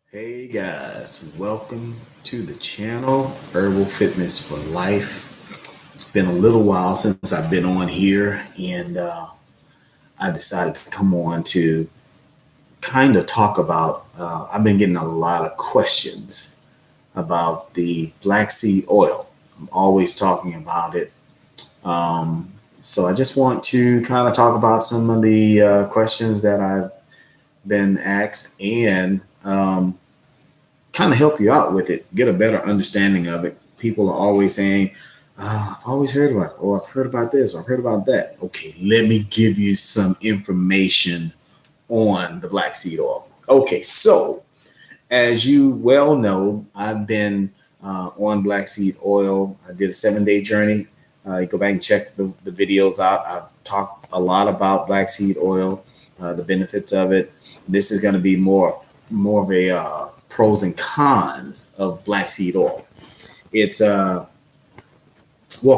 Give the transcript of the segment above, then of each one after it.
Hey guys, welcome to the channel, Herbal Fitness for Life. It's been a little while since I've been on here, and I decided to come on to kind of talk about. I've been getting a lot of questions about the black seed oil. I'm always talking about it. So I just want to kind of talk about some of the questions that I've been asked and kind of help you out with it, get a better understanding of it. People are always saying, I've always heard about it, or I've heard about this, or I've heard about that. Okay, let me give you some information on the black seed oil. Okay, so as you well know, I've been on black seed oil. I did a 7-day journey. You go back and check the videos out. I've talked a lot about black seed oil, the benefits of it. This is going to be more of a pros and cons of black seed oil. It's well,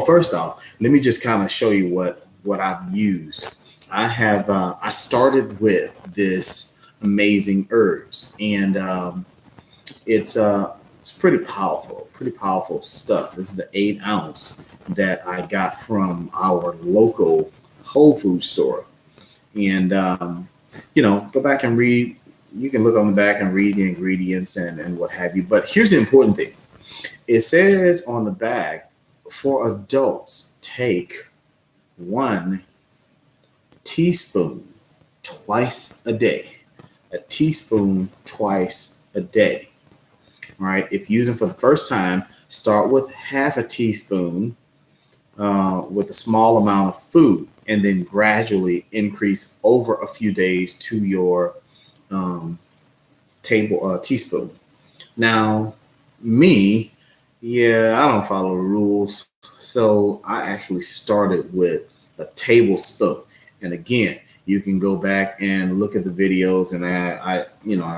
first off, let me just kind of show you what I've used. I started with this amazing herbs, and it's pretty powerful stuff. This is the 8 ounce that I got from our local Whole Food store, and go back and read. You can look on the back and read the ingredients and what have you. But here's the important thing. It says on the back, for adults, take 1 teaspoon twice a day. A teaspoon twice a day. All right. If using for the first time, start with half a teaspoon with a small amount of food, and then gradually increase over a few days to your teaspoon. Now, me, I don't follow the rules, so I actually started with a tablespoon. And again, you can go back and look at the videos, and I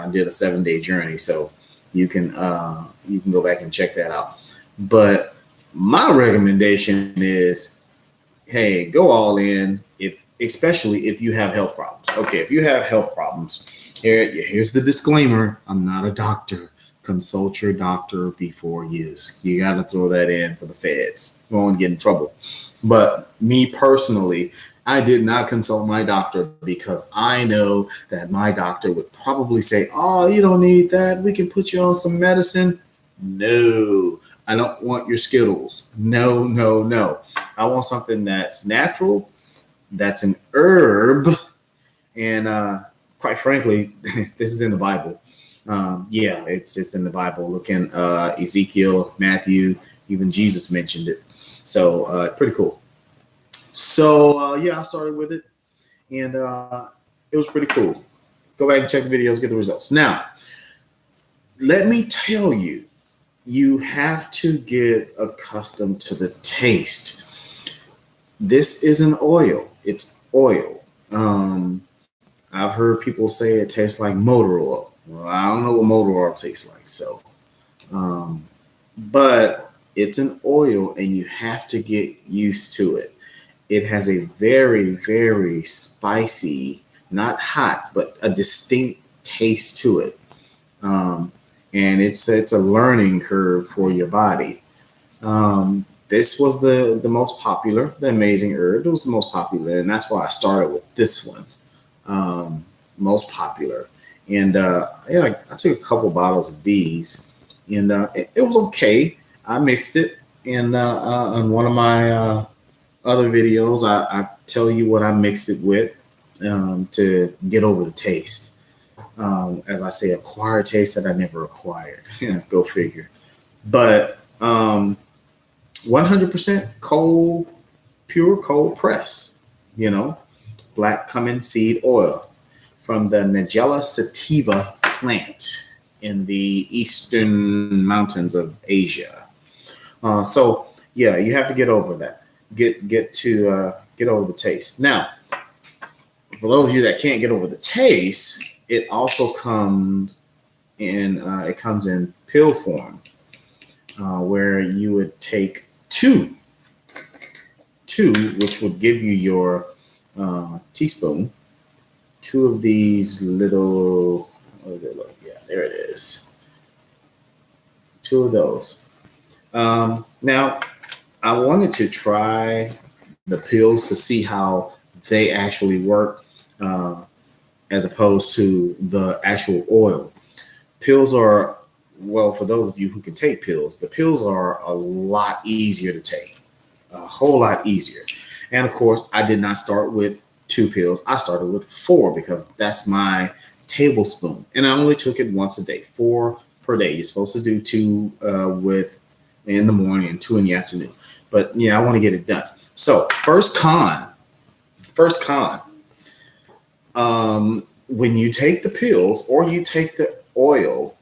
did a 7-day journey, so you can go back and check that out. But my recommendation is, hey, go all in, especially if you have health problems. Okay, if you have health problems, here's the disclaimer. I'm not a doctor. Consult your doctor before use. You got to throw that in for the feds. You won't get in trouble. But me personally, I did not consult my doctor because I know that my doctor would probably say, oh, you don't need that. We can put you on some medicine. No, I don't want your Skittles. No, no, no. I want something that's natural, that's an herb, and quite frankly, this is in the Bible. It's in the Bible. Look in Ezekiel, Matthew, even Jesus mentioned it. So pretty cool. So I started with it, and it was pretty cool. Go back and check the videos, get the results. Now, let me tell you, you have to get accustomed to the taste. This is an oil. It's oil. I've heard people say it tastes like motor oil. Well, I don't know what motor oil tastes like. So, but it's an oil, and you have to get used to it. It has a very, very spicy, not hot, but a distinct taste to it. And it's a learning curve for your body. This was the most popular, the amazing herb. It was the most popular, and that's why I started with this one. Most popular, and I took a couple bottles of these, and it was okay. I mixed it, and on one of my other videos, I tell you what I mixed it with to get over the taste. As I say, acquired taste that I never acquired. Go figure. But 100% cold, pure cold pressed. Black cumin seed oil from the Nigella sativa plant in the eastern mountains of Asia. You have to get over that. Get over the taste. Now, for those of you that can't get over the taste, it also comes in pill form, where you would take two, which would give you your teaspoon, 2 of these little, what do they look? Yeah, There it is. 2 of those. Now, I wanted to try the pills to see how they actually work, as opposed to the actual oil. Pills are, well, for those of you who can take pills, the pills are a lot easier to take, a whole lot easier. And of course, I did not start with 2 pills. I started with 4 because that's my tablespoon. And I only took it once a day, 4 per day. You're supposed to do 2 with in the morning and 2 in the afternoon. But yeah, I want to get it done. So first con, when you take the pills or you take the oil,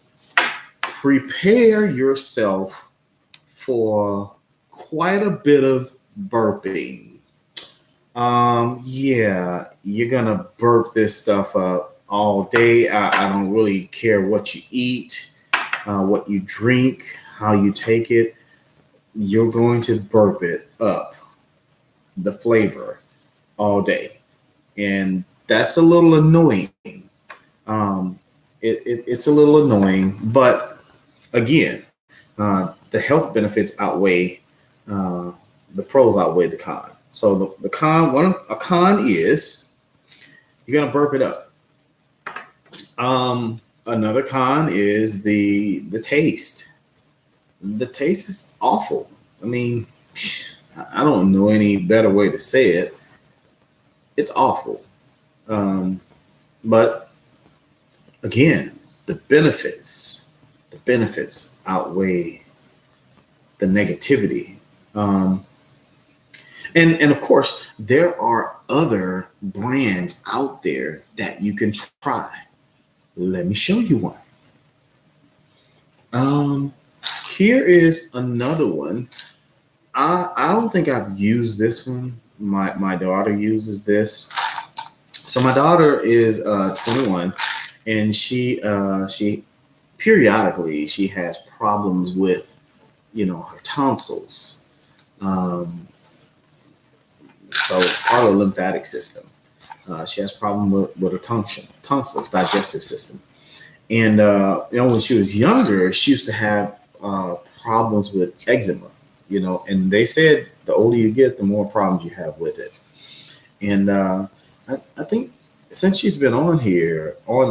prepare yourself for quite a bit of burping. Yeah, you're gonna burp this stuff up all day. I don't really care what you eat, what you drink, how you take it. You're going to burp it up, the flavor, all day, and that's a little annoying. It's a little annoying, but again, the health benefits outweigh the pros outweigh the con. So the con, a con is you're gonna burp it up. Another con is the taste. The taste is awful. I mean, I don't know any better way to say it. It's awful. But again, the benefits outweigh the negativity. And of course, there are other brands out there that you can try. Let me show you one. Here is another one. I don't think I've used this one. My daughter uses this. So my daughter is 21, and she periodically she has problems with her tonsils. So part of the lymphatic system. She has problem with her tonsils, digestive system. And when she was younger, she used to have problems with eczema. And they said the older you get, the more problems you have with it. And I think since she's been on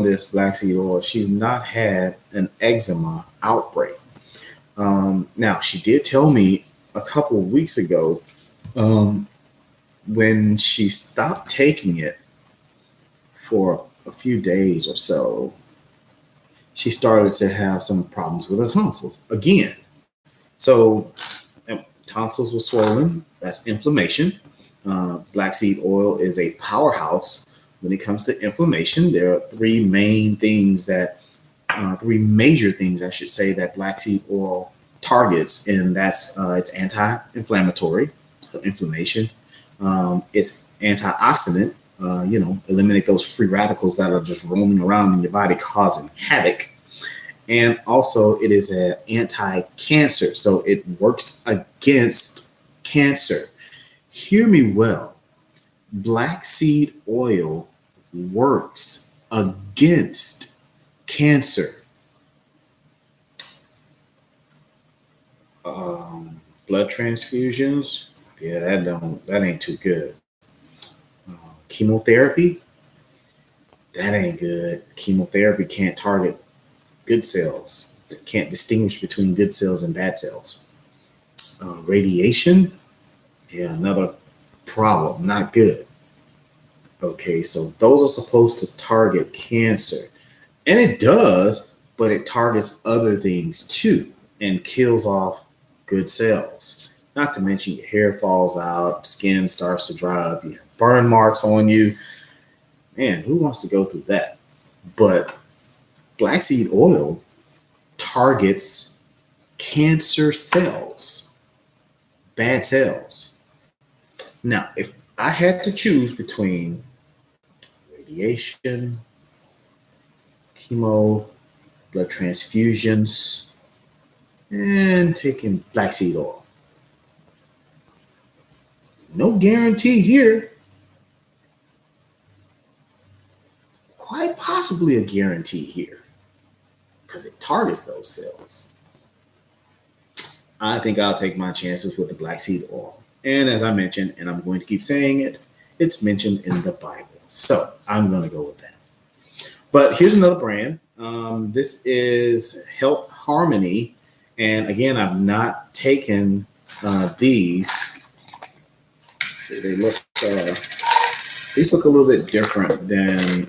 this black seed oil, she's not had an eczema outbreak. Now, she did tell me a couple of weeks ago, when she stopped taking it for a few days or so, she started to have some problems with her tonsils again. So tonsils were swollen. That's inflammation. Black seed oil is a powerhouse when it comes to inflammation. There are 3 major things, I should say, that black seed oil targets, and that's it's anti-inflammatory, inflammation. It's antioxidant, eliminate those free radicals that are just roaming around in your body causing havoc. And also it is an anti-cancer, so it works against cancer. Hear me well. Black seed oil works against cancer. Blood transfusions, yeah, that ain't too good. Chemotherapy, that ain't good. Chemotherapy can't target good cells. It can't distinguish between good cells and bad cells. Radiation, yeah, another problem, not good. Okay, so those are supposed to target cancer. And it does, but it targets other things too and kills off good cells. Not to mention your hair falls out, skin starts to dry up, you have burn marks on you. Man, who wants to go through that? But black seed oil targets cancer cells, bad cells. Now, if I had to choose between radiation, chemo, blood transfusions, and taking black seed oil, no guarantee here. Quite possibly a guarantee here. because it targets those cells. I think I'll take my chances with the black seed oil. And as I mentioned, and I'm going to keep saying it, it's mentioned in the Bible. So I'm going to go with that. But here's another brand. This is Health Harmony. And again, I've not taken these. Let's see, these look a little bit different than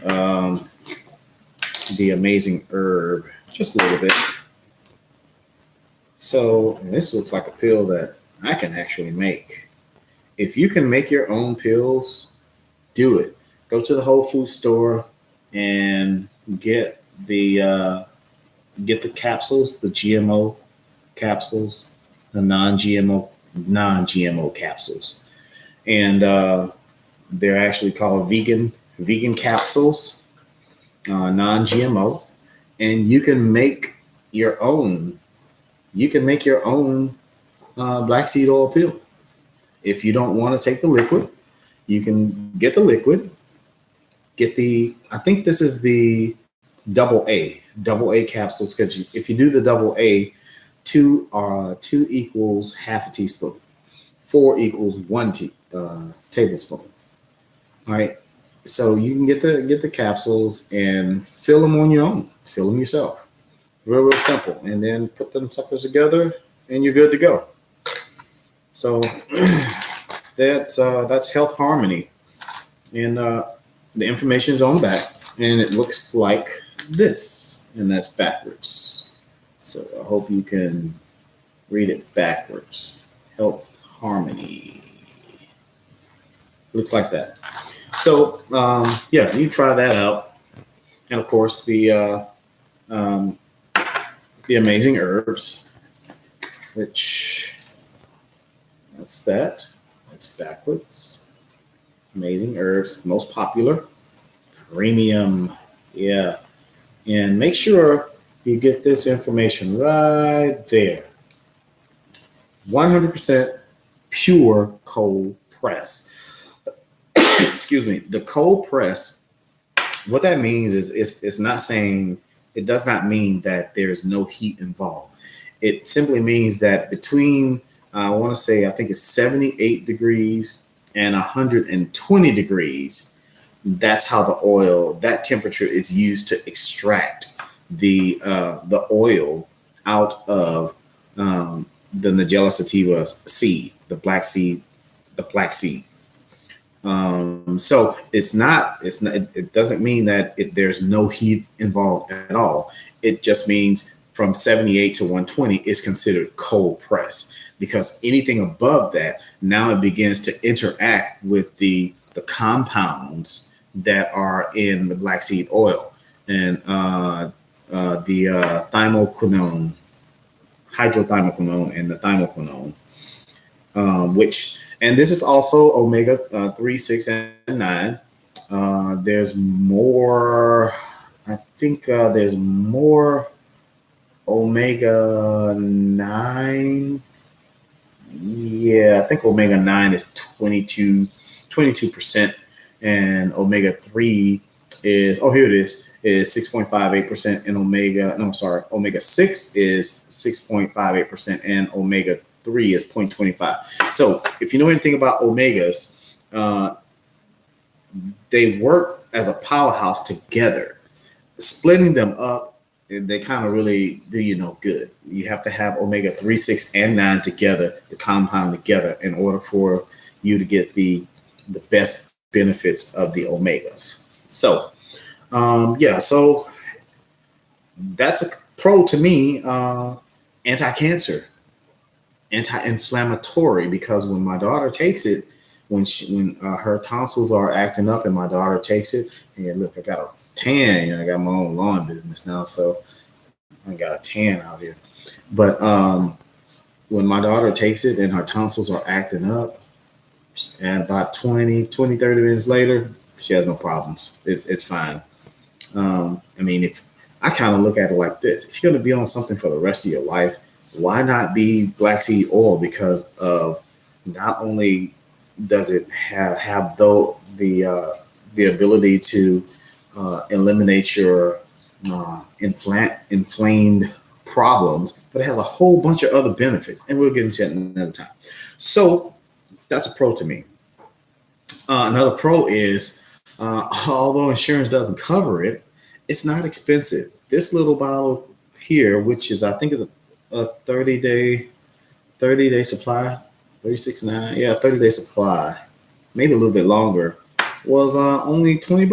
the Amazing Herb, just a little bit. So this looks like a pill that I can actually make. If you can make your own pills, do it. Go to the Whole Food store and get the capsules, the GMO capsules, the non-GMO capsules, and they're actually called vegan capsules, non-GMO, and you can make your own. You can make your own black seed oil pill. If you don't want to take the liquid, you can get the liquid. I think this is the double A capsules, because if you do the double A, 2 equals half a teaspoon, 4 equals 1 tablespoon. All right, so you can get the capsules and fill them on your own. Fill them yourself, real simple, and then put them suckers together, and you're good to go. So that's Health Harmony, and the information is on the back, and it looks like this, and that's backwards. So I hope you can read it backwards. Health Harmony. Looks like that. So yeah, you try that out. And of course the Amazing Herbs, which that's backwards. Amazing Herbs, most popular, premium. Yeah. And make sure you get this information right there. 100% pure cold press. Excuse me. The cold press, what that means is it's not saying, it does not mean that there's no heat involved. It simply means that between, I want to say, I think it's 78 degrees and 120 degrees. That's how the oil, that temperature is used to extract the oil out of the Nigella sativa seed, the black seed. So it doesn't mean that there's no heat involved at all. It just means from 78 to 120 is considered cold press, because anything above that, now it begins to interact with the compounds that are in the black seed oil, and the thymoquinone, hydrothymoquinone, and the thymoquinone, and this is also omega 3, 6, and 9. There's more. I think there's more omega 9. Yeah, I think omega 9 is 22%, and omega 3 is, here it is 6.58%, and omega 6 is 6.58%, and omega 3 is 0.25. So if you know anything about omegas, they work as a powerhouse together. Splitting them up, they kind of really do you no good. You have to have omega 3, 6, and 9 together, the compound together, in order for you to get the best benefits of the omegas. So, so that's a pro to me. Anti-cancer, anti-inflammatory, because when my daughter takes it, when her tonsils are acting up and my daughter takes it, and look, I got a tan. I got my own lawn business now, so I got a tan out here. But when my daughter takes it and her tonsils are acting up, and about 30 minutes later, she has no problems. It's fine. If I kind of look at it like this: if you're going to be on something for the rest of your life, why not be black seed oil? Because of not only does it have the ability to eliminate your inflamed problems, but it has a whole bunch of other benefits, and we'll get into it another time. So that's a pro to me. Another pro is, although insurance doesn't cover it, it's not expensive. This little bottle here, which is I think a 30-day supply, 36.9, yeah, 30-day supply, maybe a little bit longer, was only $20.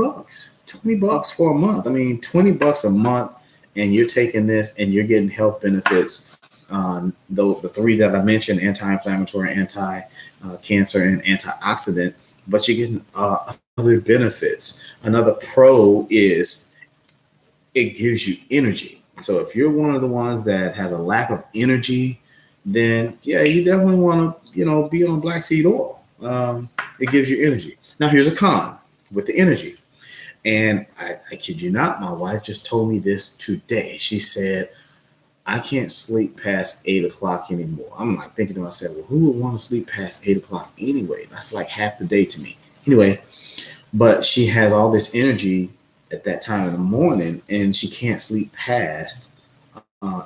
$20 for a month. I mean, $20 a month, and you're taking this and you're getting health benefits. The three that I mentioned: anti-inflammatory, anti-cancer, and antioxidant. But you're getting other benefits. Another pro is it gives you energy. So if you're one of the ones that has a lack of energy, then yeah, you definitely want to, be on black seed oil. It gives you energy. Now here's a con with the energy. And I kid you not, my wife just told me this today. She said, I can't sleep past 8 o'clock anymore. I'm like thinking to myself, well, who would want to sleep past 8 o'clock anyway? That's like half the day to me. Anyway, but she has all this energy at that time in the morning, and she can't sleep past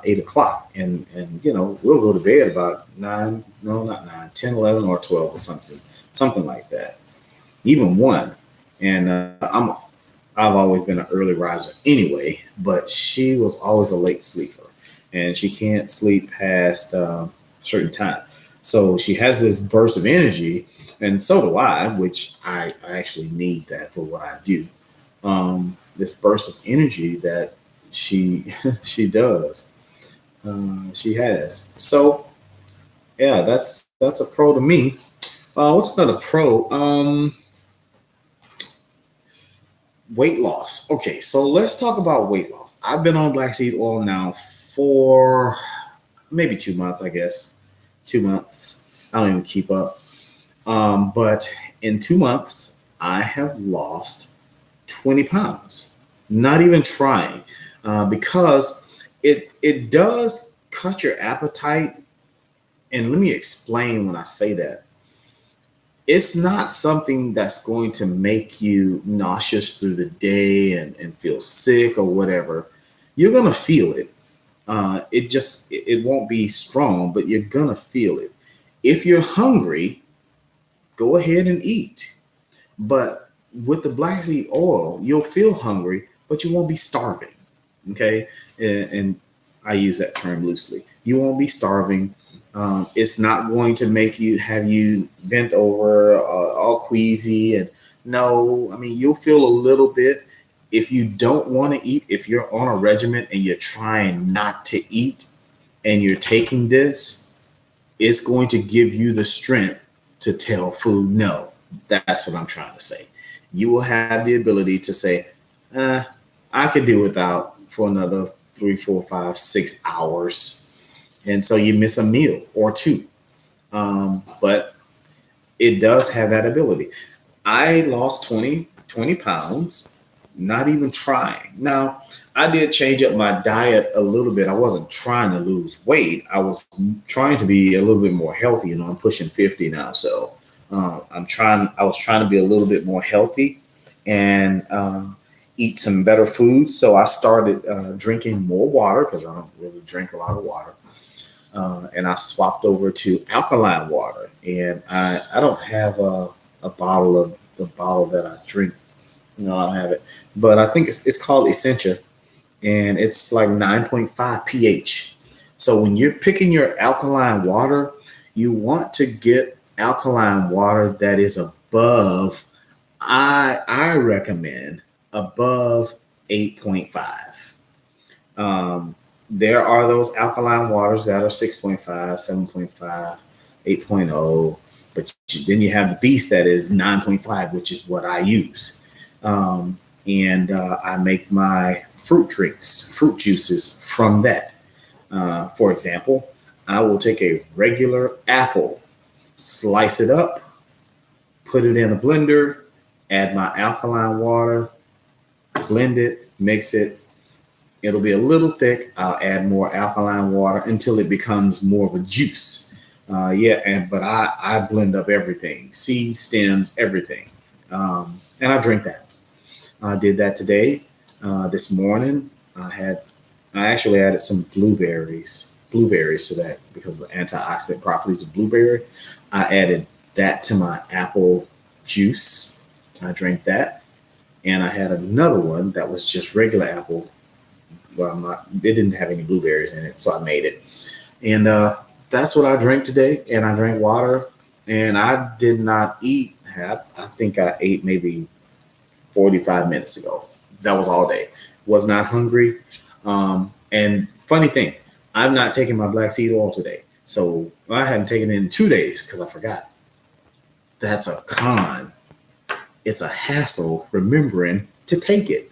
8 o'clock. And we'll go to bed about 9, no, not 9, 10, 11, or 12 or something like that. Even 1. And I've always been an early riser anyway, but she was always a late sleeper, and she can't sleep past a certain time. So she has this burst of energy, and so do I, which I actually need that for what I do. This burst of energy that she does, she has. So yeah, that's a pro to me. What's another pro? Weight loss. Okay, so let's talk about weight loss. I've been on black seed oil now for maybe 2 months, I guess. 2 months. I don't even keep up. But in 2 months, I have lost 20 pounds. Not even trying, because it does cut your appetite. And let me explain when I say that. It's not something that's going to make you nauseous through the day and feel sick or whatever. You're going to feel it. It won't be strong, but you're going to feel it. If you're hungry, go ahead and eat. But with the black seed oil, you'll feel hungry, but you won't be starving. Okay. And I use that term loosely. You won't be starving. It's not going to have you bent over, all queasy. And no, I mean, you'll feel a little bit. If you don't want to eat, if you're on a regimen and you're trying not to eat and you're taking this, it's going to give you the strength to tell food no. That's what I'm trying to say. You will have the ability to say, I could do without for another 3, 4, 5, 6 hours. And so you miss a meal or two. But it does have that ability. I lost 20 pounds, not even trying. Now, I did change up my diet a little bit. I wasn't trying to lose weight. I was trying to be a little bit more healthy. I'm pushing 50 now. So I was trying to be a little bit more healthy and eat some better food. So I started drinking more water, because I don't really drink a lot of water. And I swapped over to alkaline water. And I don't have a bottle of the bottle that I drink. No, I don't have it. But I think it's called Essentia. And it's like 9.5 pH. So when you're picking your alkaline water, you want to get alkaline water that is above, I recommend above 8.5. There are those alkaline waters that are 6.5, 7.5, 8.0, but then you have the beast that is 9.5, which is what I use. And I make my fruit juices from that. For example, I will take a regular apple, slice it up, put it in a blender, add my alkaline water, blend it, mix it. It'll be a little thick. I'll add more alkaline water until it becomes more of a juice. But I blend up everything, seeds, stems, everything. And I drink that. I did that today, this morning. I actually added some blueberries to that because of the antioxidant properties of blueberry. I added that to my apple juice. I drank that, and I had another one that was just regular apple. Well, it didn't have any blueberries in it, so I made it. And that's what I drank today. And I drank water, and I did not eat. I think I ate maybe 45 minutes ago. That was all day. Was not hungry. And funny thing, I've not taken my black seed oil today. So I hadn't taken it in 2 days because I forgot. That's a con. It's a hassle remembering to take it.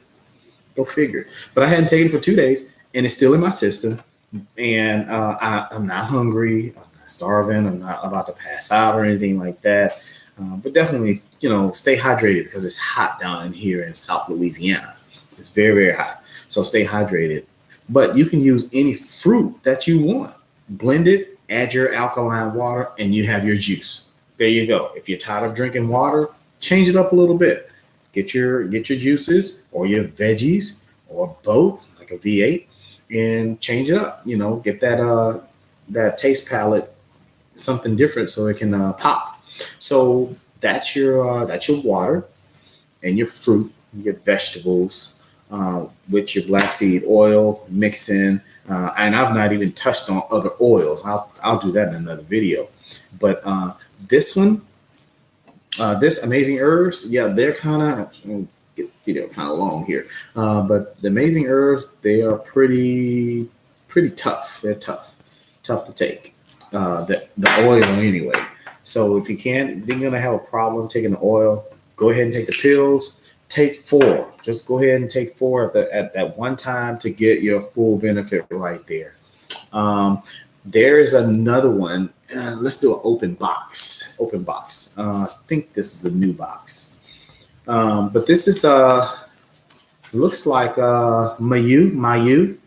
Go figure. But I hadn't taken it for 2 days, and it's still in my system. And I'm not hungry. I'm not starving. I'm not about to pass out or anything like that. But definitely, stay hydrated because it's hot down in here in South Louisiana. It's very, very hot. So stay hydrated. But you can use any fruit that you want. Blend it, add your alkaline water, and you have your juice. There you go. If you're tired of drinking water, change it up a little bit. Get your juices or your veggies or both, like a V8, and change it up. Get that taste palette something different so it can pop. So that's your water and your fruit, your vegetables with your black seed oil, mix in. And I've not even touched on other oils. I'll do that in another video. But this one, this amazing herbs, yeah, they're kind of get the video kind of long here. But the amazing herbs, they are pretty tough. They're tough to take. The oil anyway. So if you're gonna have a problem taking the oil, go ahead and take the pills. Take 4. Just go ahead and take 4 at that one time to get your full benefit right there. There is another one. Let's do an open box. I think this is a new box. But this is looks like Mayu.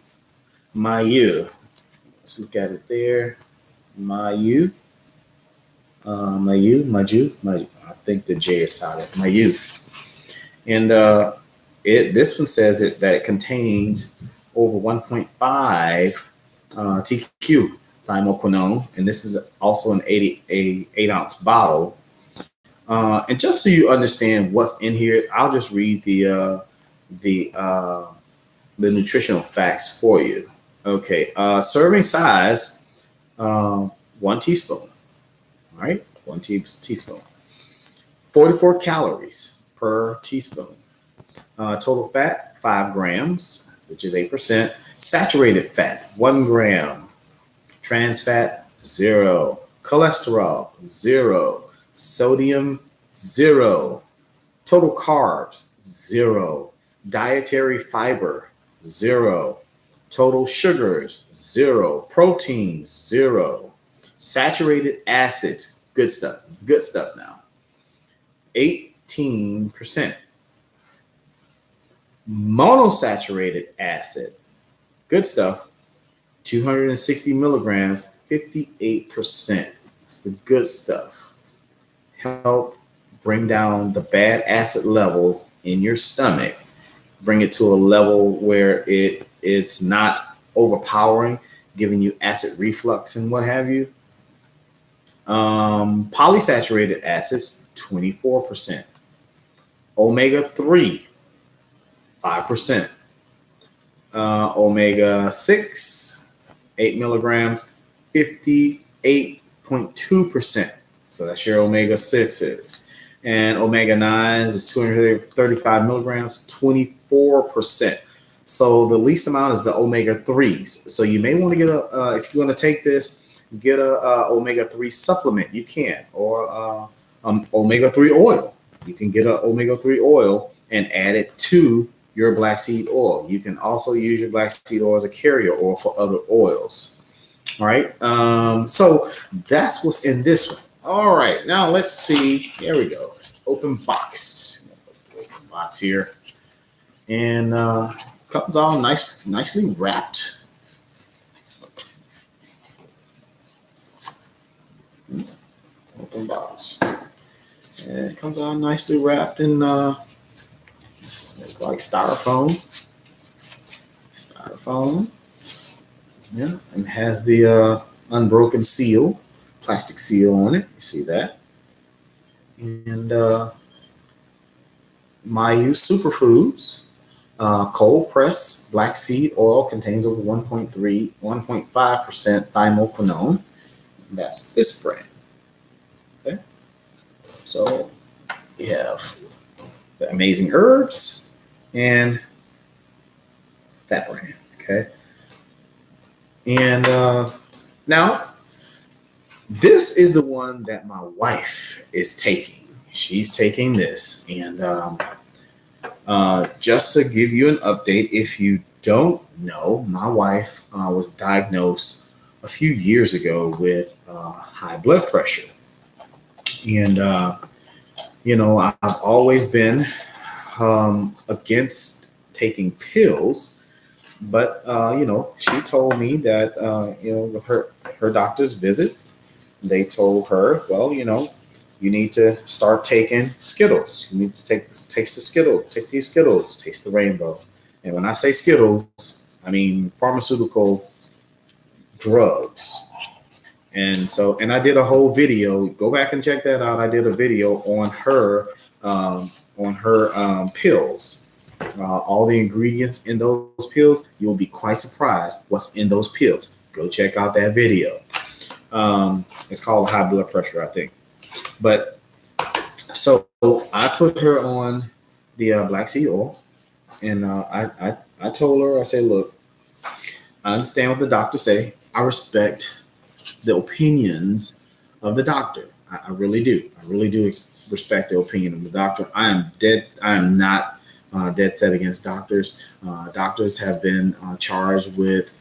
Let's look at it there. Mayu. I think the J is silent. Mayu. And this one says that it contains over 1.5 TQ thymoquinone, and this is also an 8-ounce bottle. And just so you understand what's in here, I'll just read the nutritional facts for you. Okay, serving size, 1 teaspoon. All right, 1 teaspoon. 44 calories per teaspoon. Total fat, 5 grams, which is 8%. Saturated fat, 1 gram. Trans fat, 0. Cholesterol, 0. Sodium, 0. Total carbs, 0. Dietary fiber, 0. Total sugars, 0. Proteins, 0. Saturated acids, good stuff. This is good stuff now. 18%. Monosaturated acid, good stuff. 260 milligrams, 58%. It's the good stuff. Help bring down the bad acid levels in your stomach. Bring it to a level where it's not overpowering, giving you acid reflux and what have you. Polysaturated acids, 24%. Omega-3, 5%. Omega-6, 8 milligrams, 58.2%. So that's your omega-6s. And omega-9s is 235 milligrams, 24%. So the least amount is the omega-3s. So you may want to get if you're going to take this, get a omega-3 supplement. You can, or omega-3 oil. You can get an omega-3 oil and add it to your black seed oil. You can also use your black seed oil as a carrier oil for other oils. All right. So that's what's in this one. All right. Now let's see. Here we go. It's open box. Open box here. And comes all nicely wrapped. Open box. And it comes all nicely wrapped in like styrofoam. microphone. Yeah, and has the unbroken seal, plastic seal on it. You see that? And Mayu Superfoods, cold pressed black seed oil contains over 1.5% thymoquinone. That's this brand. Okay, so we have the Amazing Herbs and that brand. Okay, and now this is the one that my wife is taking. She's taking this, and just to give you an update, if you don't know, my wife was diagnosed a few years ago with high blood pressure. And, I've always been against taking pills. But, she told me that, with her doctor's visit, they told her, well, you need to start taking Skittles. You need to taste the Skittles. Take these Skittles. Taste the rainbow. And when I say Skittles, I mean pharmaceutical drugs. And I did a whole video. Go back and check that out. I did a video on her pills. All the ingredients in those pills. You'll be quite surprised what's in those pills. Go check out that video. It's called high blood pressure, I think. But so I put her on the black seed oil, and I told her, I said, look, I understand what the doctor say. I respect the opinions of the doctor. I really do. I really do respect the opinion of the doctor. I am not dead set against doctors. Doctors have been charged with,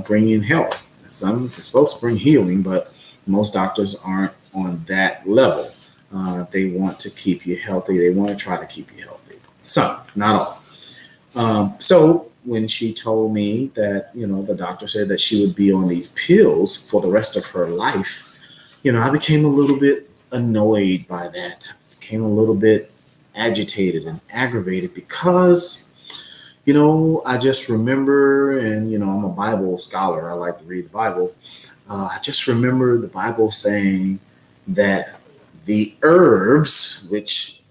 bringing health. Some are supposed to bring healing, but most doctors aren't on that level. They want to keep you healthy. They want to try to keep you healthy. Some, not all. So when she told me that, the doctor said that she would be on these pills for the rest of her life, I became a little bit annoyed by that. Became a little bit agitated and aggravated because, I just remember, and, I'm a Bible scholar. I like to read the Bible. I just remember the Bible saying that the herbs, which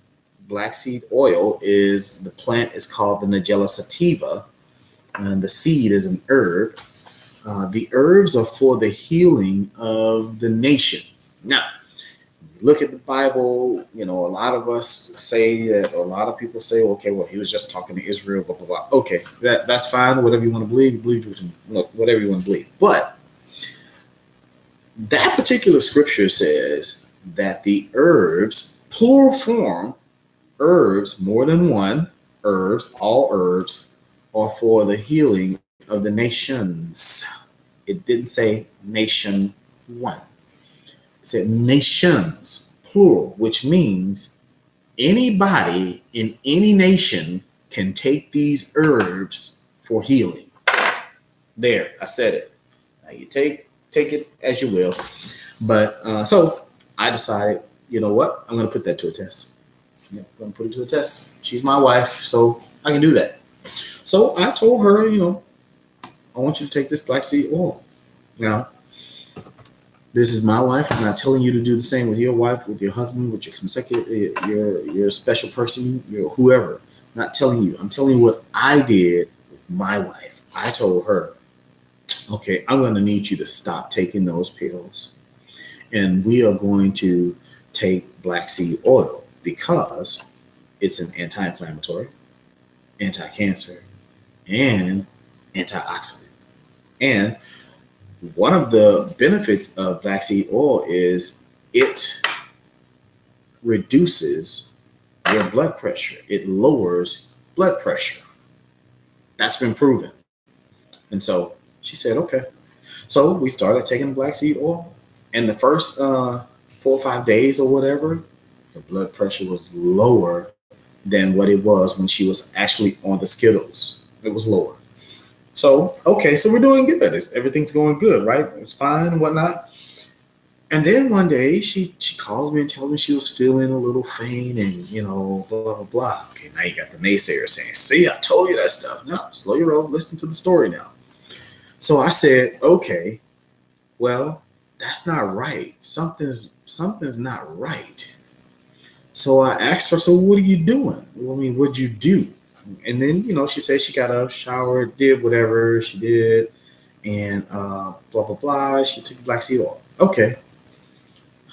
black seed oil is, the plant is called the Nigella sativa, and the seed is an herb. The herbs are for the healing of the nation. Now, you look at the Bible, a lot of us say that, or a lot of people say, okay, well, he was just talking to Israel, blah, blah, blah. Okay, that's fine. Whatever you want to believe, whatever you want to believe. But that particular scripture says that the herbs, plural form, herbs, more than one, herbs, all herbs, are for the healing of the nations. It didn't say nation one. It said nations, plural, which means anybody in any nation can take these herbs for healing. There, I said it. Now you take it as you will. But so I decided, you know what? I'm going to put that to a test. I'm going to put it to a test. She's my wife, so I can do that. So I told her, I want you to take this black seed oil. Now, this is my wife. I'm not telling you to do the same with your wife, with your husband, with your your special person, your whoever. I'm not telling you. I'm telling you what I did with my wife. I told her, okay, I'm going to need you to stop taking those pills. And we are going to take black seed oil because it's an anti-inflammatory, anti-cancer, and antioxidant. And one of the benefits of black seed oil is it reduces your blood pressure. It lowers blood pressure. That's been proven. And so she said, okay. So we started taking black seed oil. And the first 4 or 5 days or whatever, her blood pressure was lower than what it was when she was actually on the Skittles. It was lower. So, okay, so we're doing good. Everything's going good, right? It's fine and whatnot. And then one day she calls me and tells me she was feeling a little faint and blah blah blah. Okay, now you got the naysayers saying, "See, I told you that stuff." No, slow your roll. Listen to the story now. So I said, "Okay, well, that's not right. Something's not right." So I asked her, "So what are you doing? I mean, what'd you do?" And then she said she got up, showered, did whatever she did, and blah blah blah. She took black seed oil. Okay,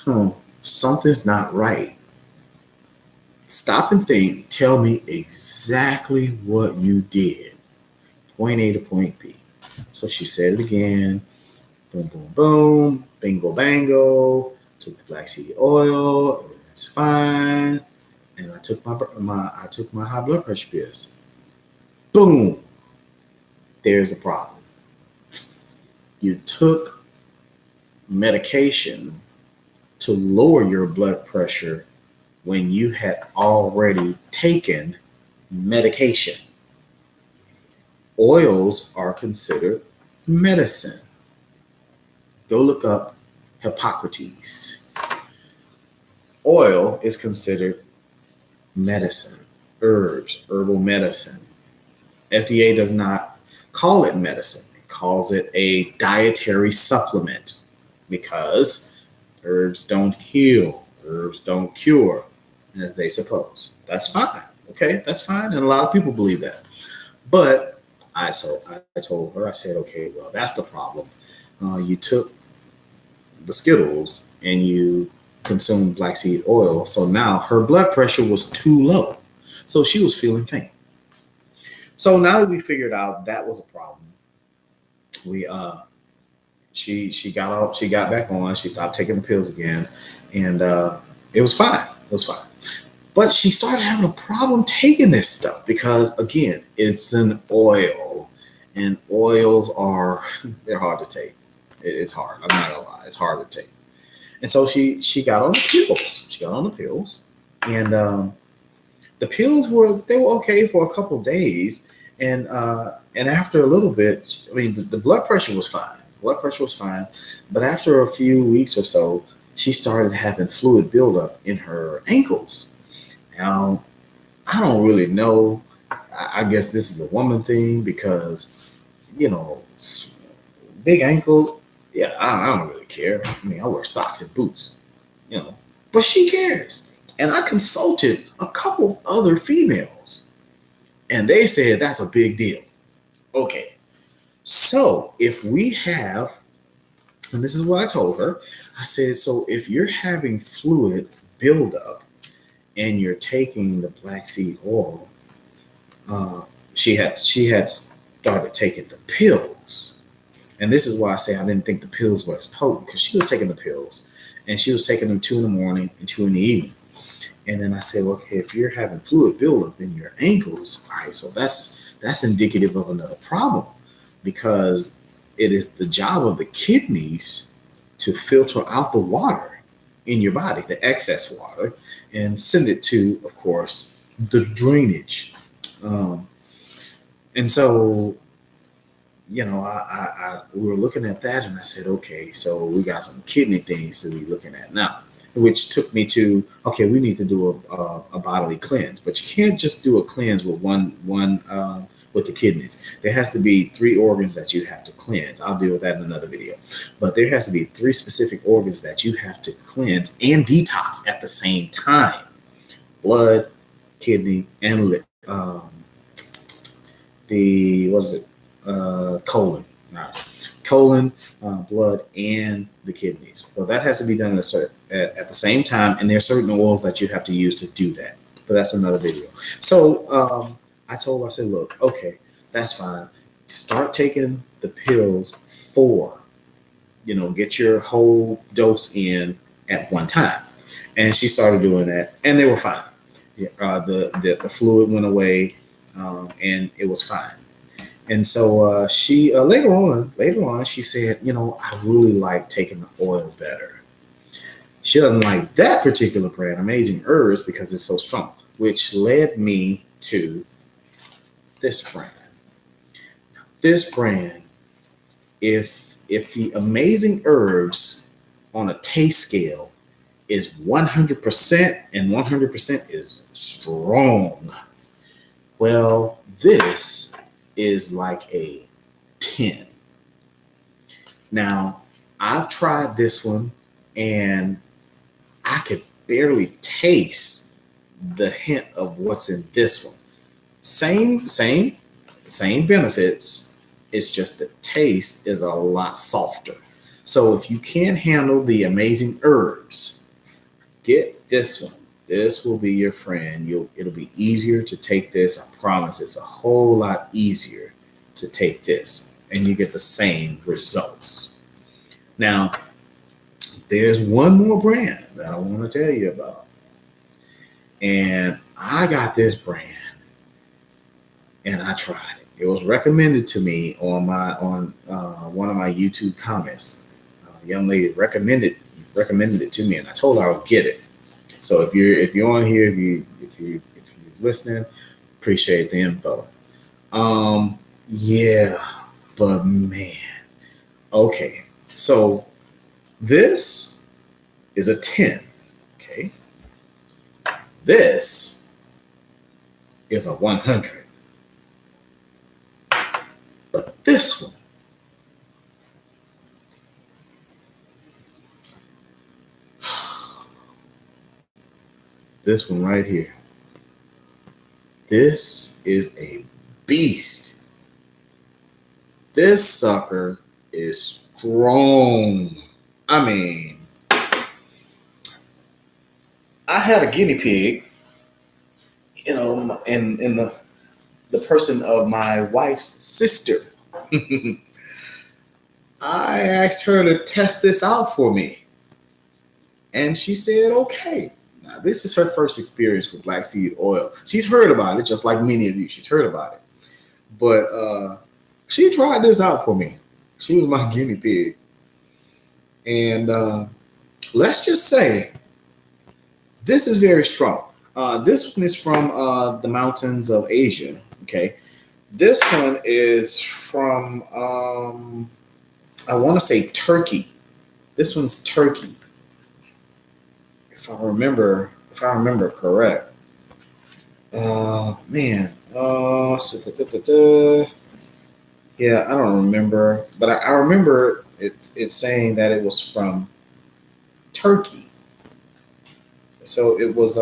hmm, something's not right. Stop and think. Tell me exactly what you did. Point A to point B. So she said it again. Boom, boom, boom. Bingo, bango. Took the black seed oil. It's fine. And I took my high blood pressure pills. Boom. There's a problem. You took medication to lower your blood pressure when you had already taken medication. Oils are considered medicine. Go look up Hippocrates. Oil is considered medicine, herbs, herbal medicine. FDA does not call it medicine. It calls it a dietary supplement because herbs don't heal, herbs don't cure, as they suppose. That's fine. Okay, that's fine. And a lot of people believe that. But I told her, I said, okay, well, that's the problem. You took the Skittles and you consumed black seed oil. So now her blood pressure was too low. So she was feeling faint. So now that we figured out that was a problem, we she got off, she got back on, she stopped taking the pills again, and it was fine. It was fine. But she started having a problem taking this stuff because again, it's an oil. And oils they're hard to take. It's hard. I'm not gonna lie. It's hard to take. And so she got on the pills. She got on the pills. And the pills they were okay for a couple of days. And after a little bit, I mean the blood pressure was fine. Blood pressure was fine. But after a few weeks or so, she started having fluid buildup in her ankles. Now, I don't really know. I guess this is a woman thing because, you know, big ankles. Yeah, I don't really care. I mean, I wear socks and boots, but she cares. And I consulted a couple of other females, and they said that's a big deal. Okay, so if we have, and this is what I told her, I said, so if you're having fluid buildup and you're taking the black seed oil, she had started taking the pills. And this is why I say I didn't think the pills were as potent, because she was taking the pills and she was taking them 2 in the morning and 2 in the evening. And then I said, well, okay, if you're having fluid buildup in your ankles, all right, so that's indicative of another problem, because it is the job of the kidneys to filter out the water in your body, the excess water, and send it to, of course, the drainage. And so, we were looking at that, and I said, okay, so we got some kidney things to be looking at now, which took me to, okay, we need to do a bodily cleanse, but you can't just do a cleanse with one with the kidneys. There has to be 3 organs that you have to cleanse. I'll deal with that in another video, but there has to be 3 specific organs that you have to cleanse and detox at the same time: blood, kidney, and colon. Colon, blood, and the kidneys. Well, that has to be done at the same time, and there are certain oils that you have to use to do that. But that's another video. So I told her, I said, look, okay, that's fine. Start taking the pills get your whole dose in at one time. And she started doing that, and they were fine. The fluid went away, and it was fine. And so she later on, she said, I really like taking the oil better. She doesn't like that particular brand, Amazing Herbs, because it's so strong, which led me to this brand. This brand, if the Amazing Herbs on a taste scale is 100%, and 100% is strong. Well, this is like a 10. Now, I've tried this one and I could barely taste the hint of what's in this one. Same benefits. It's just the taste is a lot softer. So if you can't handle the amazing herbs, get this one. This will be your friend. It'll be easier to take this. I promise it's a whole lot easier to take this, and you get the same results. Now, there's one more brand that I want to tell you about. And I got this brand and I tried it. It was recommended to me on one of my YouTube comments. A young lady recommended it to me, and I told her I would get it. So if you're on here, if you're listening, appreciate the info. Yeah, but man, okay. So this is a 10. Okay, this is a 100. But this one, this one right here, this is a beast. This sucker is strong. I mean, I had a guinea pig, in the person of my wife's sister. I asked her to test this out for me, and she said, okay. Now, this is her first experience with black seed oil. She's heard about it, just like many of you. She's heard about it. But she tried this out for me. She was my guinea pig. And let's just say this is very strong. This one is from the mountains of Asia. Okay. This one is from, I want to say Turkey. This one's Turkey. If I remember correct. Man. Yeah, I don't remember, but I remember it's saying that it was from Turkey. So it was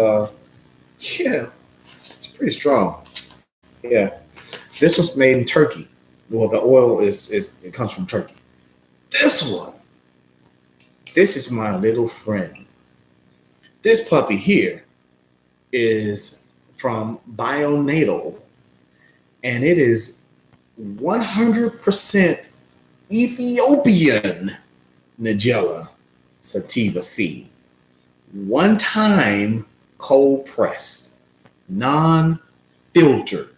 yeah, it's pretty strong. Yeah. This was made in Turkey. Well, the oil it comes from Turkey. This one, this is my little friend. This puppy here is from Bionatal, and it is 100% Ethiopian Nigella sativa seed. One time cold pressed, non-filtered.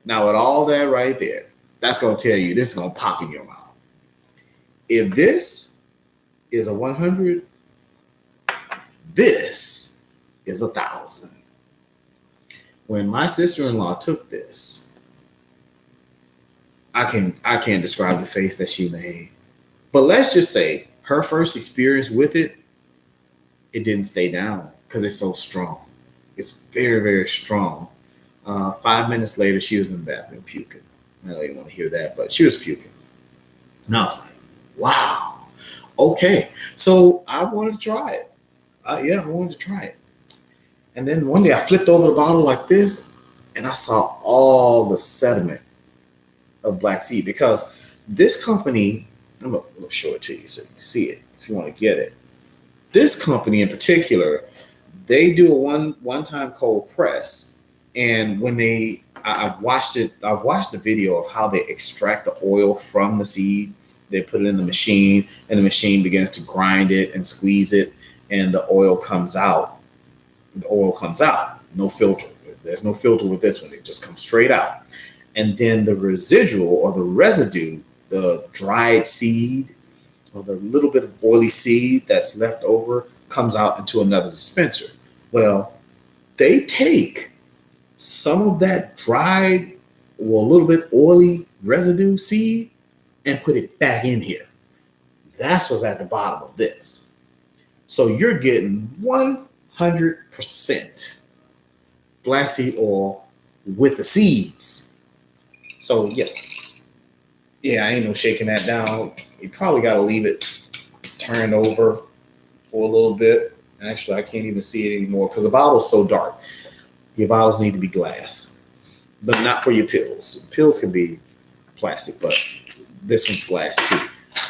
Now, with all that right there, that's going to tell you this is going to pop in your mouth. If this is a 100, this is 1,000. When my sister-in-law took this, I can't describe the face that she made. But let's just say her first experience with it didn't stay down because it's so strong. It's very, very strong. 5 minutes later, she was in the bathroom puking. I don't even want to hear that, but she was puking. And I was like, wow. Okay. So I wanted to try it. I wanted to try it. And then one day I flipped over the bottle like this, and I saw all the sediment of black seed, because this company, I'm going to show it to you so you can see it if you want to get it. This company in particular, they do a one-time cold press. And when I've watched the video of how they extract the oil from the seed. They put it in the machine, and the machine begins to grind it and squeeze it, and the oil comes out. The oil comes out, no filter. There's no filter with this one. It just comes straight out. And then the residual or the residue, the dried seed or the little bit of oily seed that's left over, comes out into another dispenser. Well, they take some of that dried or a little bit oily residue seed and put it back in here. That's what's at the bottom of this. So you're getting 100% black seed oil with the seeds. So yeah, I ain't no shaking that down. You probably got to leave it turned over for a little bit. Actually, I can't even see it anymore because the bottle's so dark. Your bottles need to be glass, but not for your pills. Pills can be plastic, but this one's glass too.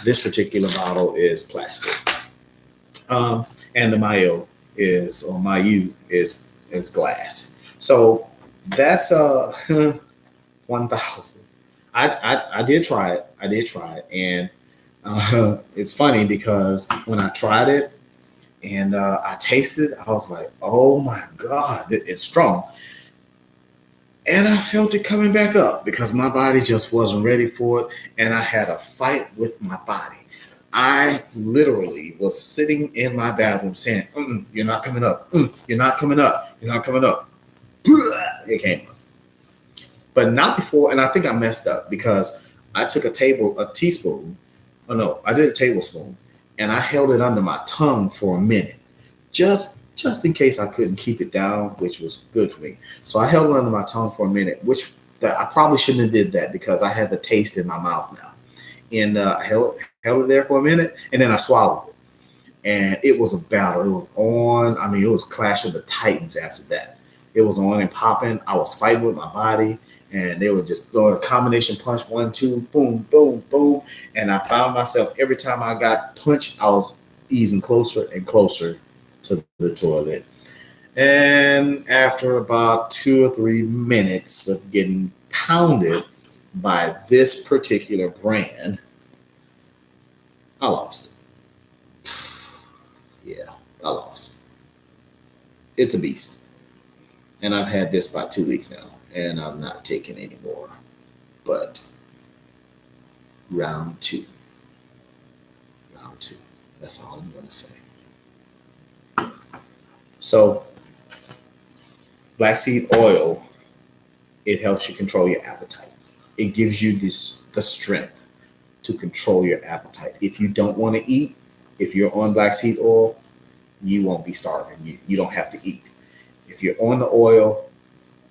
This particular bottle is plastic. And the Mayu is glass. So that's 1,000. I did try it. And it's funny because when I tried it and I tasted, I was like, oh my God, it's strong. And I felt it coming back up because my body just wasn't ready for it. And I had a fight with my body. I literally was sitting in my bathroom saying, you're not coming up. You're not coming up. You're not coming up. It came up. But not before. And I think I messed up because I took a tablespoon. Oh, no, I did a tablespoon. And I held it under my tongue for a minute. Just in case I couldn't keep it down, which was good for me. So I held it under my tongue for a minute, which I probably shouldn't have did that because I had the taste in my mouth now. And I held it there for a minute, and then I swallowed it. And it was a battle. It was on. I mean, it was Clash of the Titans after that. It was on and popping. I was fighting with my body, and they were just throwing a combination punch, 1, 2, boom, boom, boom. And I found myself every time I got punched, I was easing closer and closer to the toilet. And after about 2 or 3 minutes of getting pounded by this particular brand, I lost. Yeah, I lost. It's a beast. And I've had this about 2 weeks now, and I'm not taking any more. But round two. That's all I'm going to say. So, black seed oil, it helps you control your appetite. It gives you the strength to control your appetite. If you don't want to eat, if you're on black seed oil, you won't be starving. You don't have to eat. If you're on the oil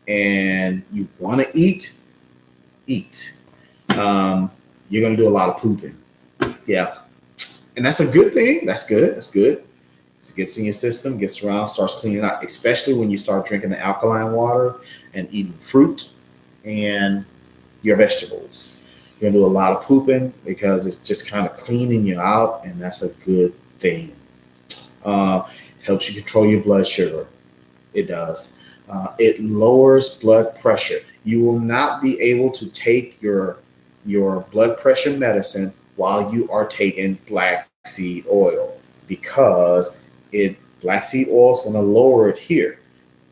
and you want to eat. You're going to do a lot of pooping. Yeah. And that's a good thing. That's good. It gets in your system, gets around, starts cleaning out, especially when you start drinking the alkaline water and eating fruit and your vegetables. You're going to do a lot of pooping because it's just kind of cleaning you out, and that's a good thing. Helps you control your blood sugar. It does. It lowers blood pressure. You will not be able to take your blood pressure medicine while you are taking black seed oil because black seed oil is going to lower it here,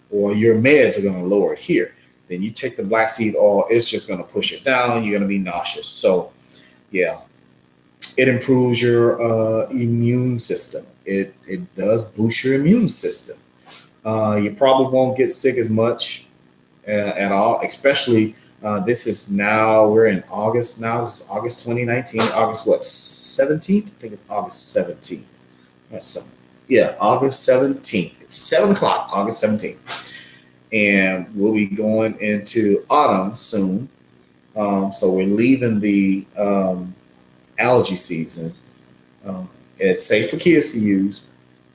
or your meds are going to lower it here. Then you take the black seed oil, it's just going to push it down. You're going to be nauseous. So, yeah, it improves your immune system. It does boost your immune system. You probably won't get sick as much at all, especially this is now, we're in August now. This is August 2019. August what, 17th? I think it's August 17th. August 17th. It's 7 o'clock, August 17th. And we'll be going into autumn soon. So we're leaving the allergy season. It's safe for kids to use.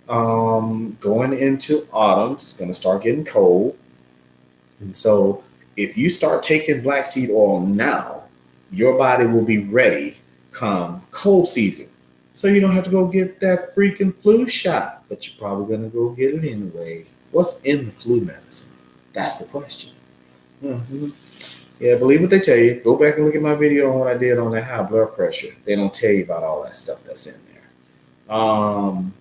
Going into autumn, it's going to start getting cold. And so if you start taking black seed oil now, your body will be ready come cold season. So you don't have to go get that freaking flu shot, but you're probably going to go get it anyway. What's in the flu medicine? That's the question. Mm-hmm. Yeah, believe what they tell you. Go back and look at my video on what I did on that high blood pressure. They don't tell you about all that stuff that's in there.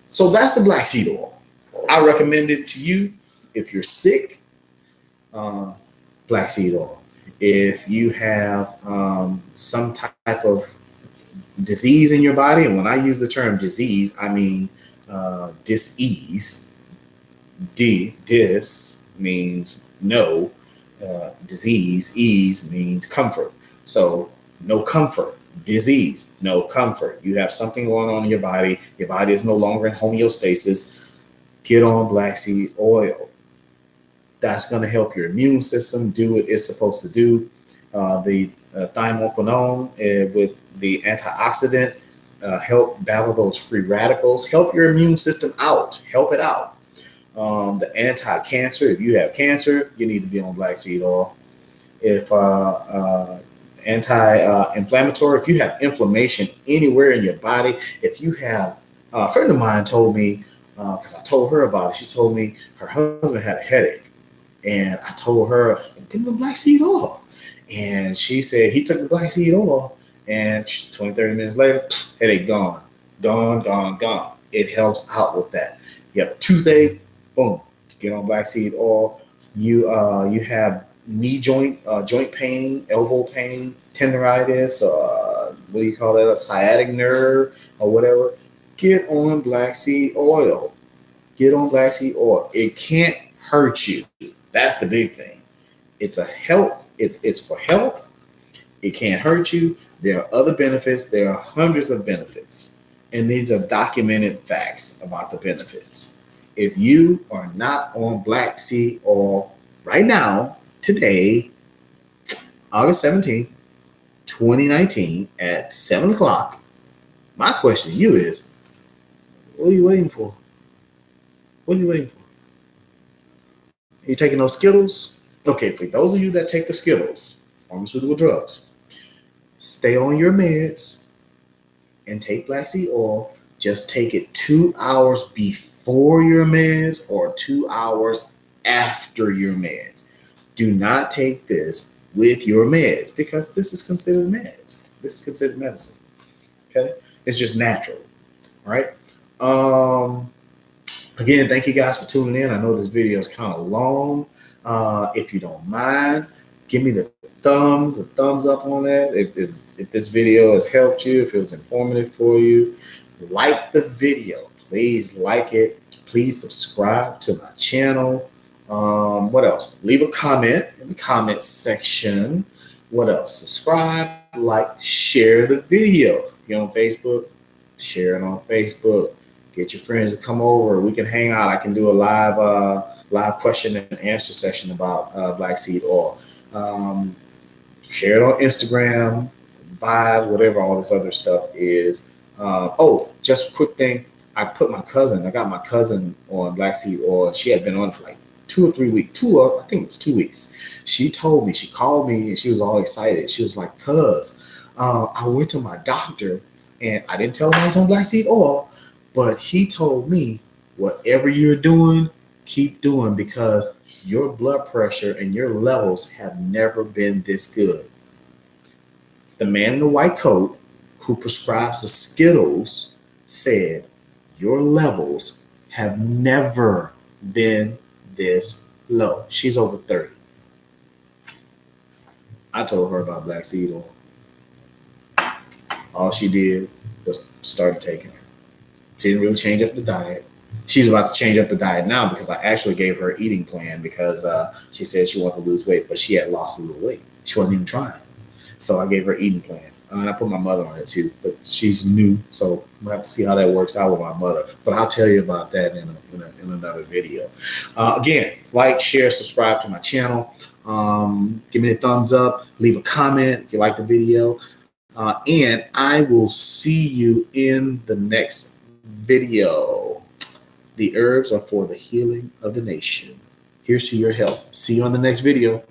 So that's the black seed oil. I recommend it to you if you're sick. Black seed oil. If you have some type of disease in your body, and when I use the term disease, I mean dis-ease. Dis means no, disease, ease means comfort. So no comfort. disease, no comfort. You have something going on in your body. Your body is no longer in homeostasis. Get on black seed oil. That's going to help your immune system do what it's supposed to do. The thymoquinone with the antioxidant help battle those free radicals. Help your immune system out. Help it out. The anti-cancer. If you have cancer, you need to be on black seed oil. If anti-inflammatory, if you have inflammation anywhere in your body, if you have, a friend of mine told me, because I told her about it, she told me her husband had a headache. And I told her, give him the black seed oil. And she said he took the black seed oil, and 20, 30 minutes later, headache gone. Gone. It helps out with that. You have a toothache, boom, get on black seed oil. You have knee joint pain, elbow pain, tendonitis, what do you call that, a sciatic nerve or whatever. Get on black seed oil. Get on black seed oil. It can't hurt you. That's the big thing. It's a health. It's for health. It can't hurt you. There are other benefits. There are hundreds of benefits. And these are documented facts about the benefits. If you are not on black seed oil right now, today, August 17th, 2019 at 7 o'clock, my question to you is, what are you waiting for? What are you waiting for? Are you taking those Skittles? Okay, for those of you that take the Skittles, pharmaceutical drugs, stay on your meds and take black seed oil. Just take it 2 hours before your meds or 2 hours after your meds. Do not take this with your meds because this is considered meds. This is considered medicine. Okay? It's just natural. All right? Again, thank you guys for tuning in. I know this video is kind of long. If you don't mind, give me the thumbs up on that. If this video has helped you, if it was informative for you, like the video. Please like it. Please subscribe to my channel. What else? Leave a comment in the comment section. What else? Subscribe, like, share the video. If you're on Facebook, share it on Facebook. Get your friends to come over. We can hang out. I can do a live question and answer session about black seed oil. Share it on Instagram, Vibe, whatever all this other stuff is. Just a quick thing. I got my cousin on black seed oil. She had been on for like 2 or 3 weeks. I think it was 2 weeks. She told me, she called me and she was all excited. She was like, cuz, I went to my doctor and I didn't tell him I was on black seed oil, but he told me, whatever you're doing, keep doing because your blood pressure and your levels have never been this good. The man in the white coat who prescribes the Skittles said, your levels have never been this low. She's over 30. I told her about black seed oil. All she did was start taking it. She didn't really change up the diet. She's about to change up the diet now because I actually gave her an eating plan because she said she wanted to lose weight, but she had lost a little weight. She wasn't even trying. So I gave her an eating plan. And I put my mother on it too, but she's new. So we'll have to see how that works out with my mother. But I'll tell you about that in another video. Again, like, share, subscribe to my channel. Give me a thumbs up. Leave a comment if you like the video. And I will see you in the next video. The herbs are for the healing of the nation. Here's to your help. See you on the next video.